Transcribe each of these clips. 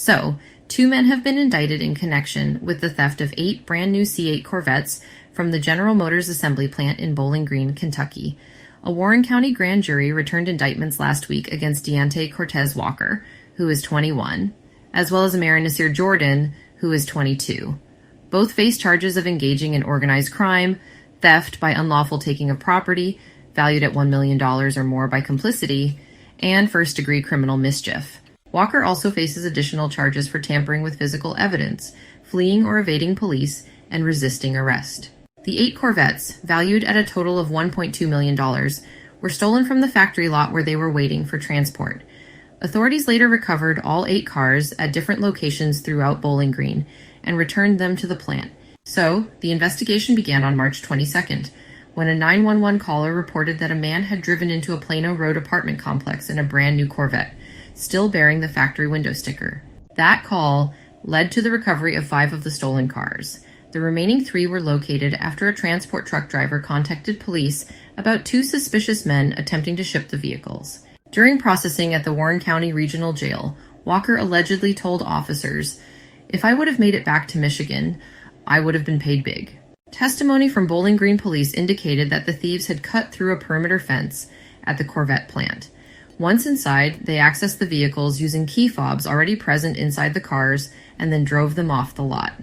So, 2 men have been indicted in connection with the theft of 8 brand new C8 Corvettes from the General Motors assembly plant in Bowling Green, Kentucky. A Warren County grand jury returned indictments last week against Deantae Cortez Walker, who is 21, as well as Amarion Nasir Jordan, who is 22. Both face charges of engaging in organized crime, theft by unlawful taking of property, valued at $1 million or more by complicity, and first-degree criminal mischief. Walker also faces additional charges for tampering with physical evidence, fleeing or evading police, and resisting arrest. The 8 Corvettes, valued at a total of $1.2 million, were stolen from the factory lot where they were waiting for transport. Authorities later recovered all 8 cars at different locations throughout Bowling Green and returned them to the plant. So, the investigation began on March 22nd, when a 911 caller reported that a man had driven into a Plano Road apartment complex in a brand new Corvette, still bearing the factory window sticker. That call led to the recovery of 5 of the stolen cars. The remaining 3 were located after a transport truck driver contacted police about 2 suspicious men attempting to ship the vehicles. During processing at the Warren County Regional Jail, Walker allegedly told officers, "If I would have made it back to Michigan, I would have been paid big." Testimony from Bowling Green police indicated that the thieves had cut through a perimeter fence at the Corvette plant. Once inside, they accessed the vehicles using key fobs already present inside the cars and then drove them off the lot.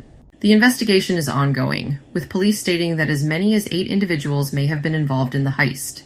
The investigation is ongoing, with police stating that as many as 8 individuals may have been involved in the heist.